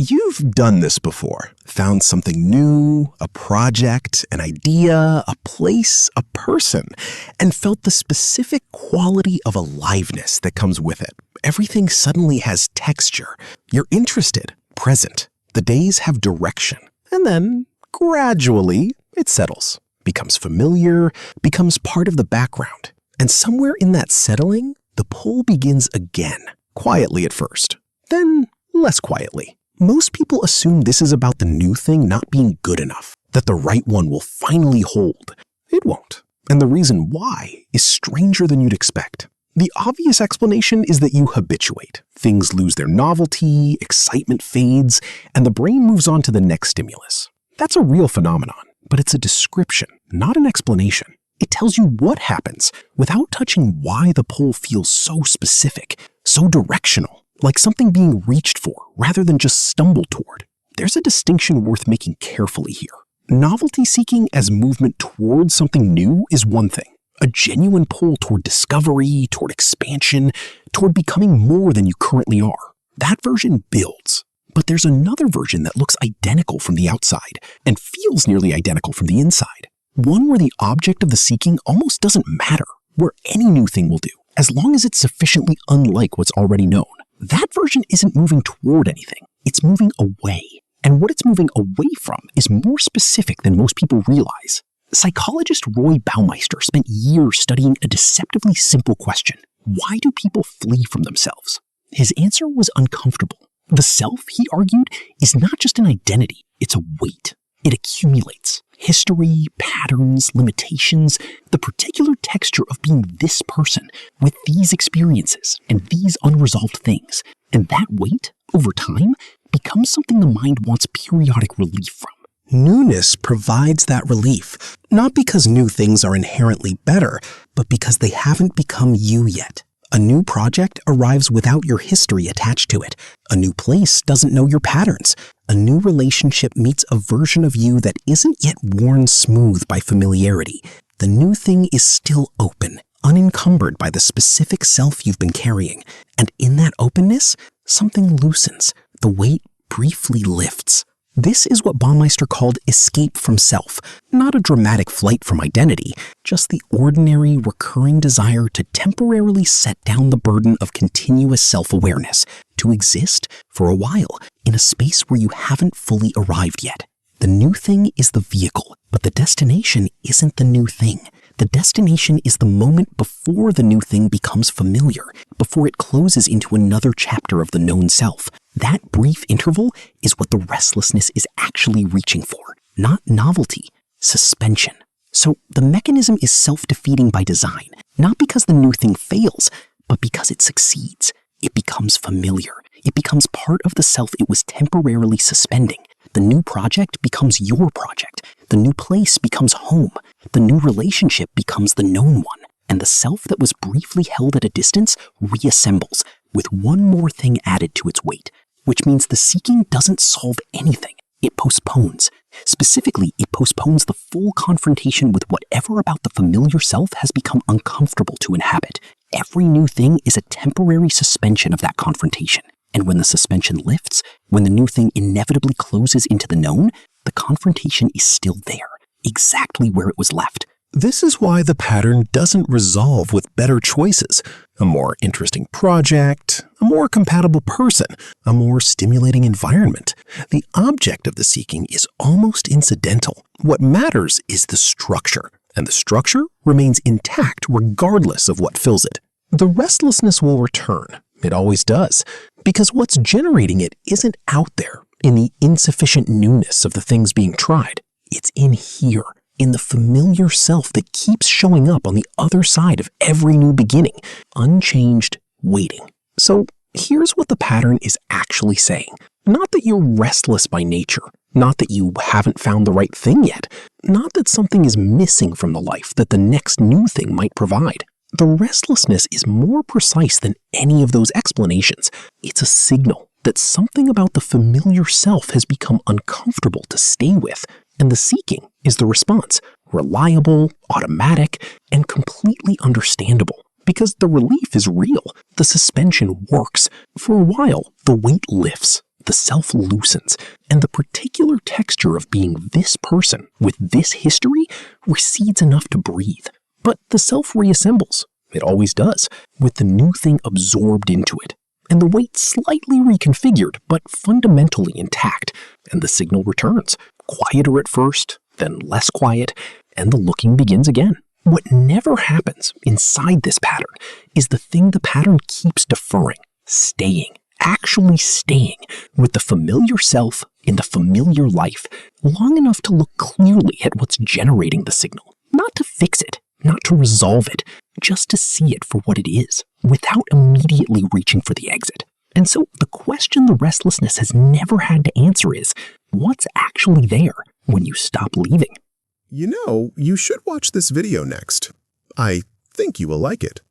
You've done this before. Found something new, a project, an idea, a place, a person, and felt the specific quality of aliveness that comes with it. Everything suddenly has texture. You're interested, present. The days have direction. And then, gradually, it settles, becomes familiar, becomes part of the background. And somewhere in that settling, the pull begins again, quietly at first, then less quietly. Most people assume this is about the new thing not being good enough, that the right one will finally hold. It won't. And the reason why is stranger than you'd expect. The obvious explanation is that you habituate. Things lose their novelty, excitement fades, and the brain moves on to the next stimulus. That's a real phenomenon, but it's a description, not an explanation. It tells you what happens without touching why the pull feels so specific, so directional. Like something being reached for rather than just stumbled toward. There's a distinction worth making carefully here. Novelty seeking as movement toward something new is one thing. A genuine pull toward discovery, toward expansion, toward becoming more than you currently are. That version builds. But there's another version that looks identical from the outside and feels nearly identical from the inside. One where the object of the seeking almost doesn't matter, where any new thing will do, as long as it's sufficiently unlike what's already known. That version isn't moving toward anything, it's moving away. And what it's moving away from is more specific than most people realize. Psychologist Roy Baumeister spent years studying a deceptively simple question. Why do people flee from themselves? His answer was uncomfortable. The self, he argued, is not just an identity, it's a weight. It accumulates. History, patterns, limitations, the particular texture of being this person with these experiences and these unresolved things. And that weight, over time, becomes something the mind wants periodic relief from. Newness provides that relief, not because new things are inherently better, but because they haven't become you yet. A new project arrives without your history attached to it. A new place doesn't know your patterns. A new relationship meets a version of you that isn't yet worn smooth by familiarity. The new thing is still open, unencumbered by the specific self you've been carrying. And in that openness, something loosens. The weight briefly lifts. This is what Baumeister called escape from self, not a dramatic flight from identity, just the ordinary, recurring desire to temporarily set down the burden of continuous self-awareness, to exist for a while in a space where you haven't fully arrived yet. The new thing is the vehicle, but the destination isn't the new thing. The destination is the moment before the new thing becomes familiar, before it closes into another chapter of the known self. That brief interval is what the restlessness is actually reaching for, not novelty, suspension. So the mechanism is self-defeating by design, not because the new thing fails, but because it succeeds. It becomes familiar. It becomes part of the self it was temporarily suspending. The new project becomes your project. The new place becomes home. The new relationship becomes the known one. And the self that was briefly held at a distance reassembles, with one more thing added to its weight, which means the seeking doesn't solve anything. It postpones. Specifically, it postpones the full confrontation with whatever about the familiar self has become uncomfortable to inhabit. Every new thing is a temporary suspension of that confrontation. And when the suspension lifts, when the new thing inevitably closes into the known, the confrontation is still there, exactly where it was left. This is why the pattern doesn't resolve with better choices, a more interesting project, a more compatible person, a more stimulating environment. The object of the seeking is almost incidental. What matters is the structure, and the structure remains intact regardless of what fills it. The restlessness will return. It always does, because what's generating it isn't out there in the insufficient newness of the things being tried. It's in here, in the familiar self that keeps showing up on the other side of every new beginning, unchanged, waiting. So here's what the pattern is actually saying. Not that you're restless by nature, not that you haven't found the right thing yet, not that something is missing from the life that the next new thing might provide. The restlessness is more precise than any of those explanations. It's a signal that something about the familiar self has become uncomfortable to stay with, and the seeking is the response, reliable, automatic, and completely understandable. Because the relief is real, the suspension works. For a while, the weight lifts. The self loosens, and the particular texture of being this person with this history recedes enough to breathe. But the self reassembles. It always does, with the new thing absorbed into it, and the weight slightly reconfigured, but fundamentally intact, and the signal returns, quieter at first, then less quiet, and the looking begins again. What never happens inside this pattern is the thing the pattern keeps deferring, staying, actually staying with the familiar self in the familiar life long enough to look clearly at what's generating the signal, not to fix it, not to resolve it, just to see it for what it is, without immediately reaching for the exit. And so the question the restlessness has never had to answer is, what's actually there when you stop leaving? You know, you should watch this video next. I think you will like it.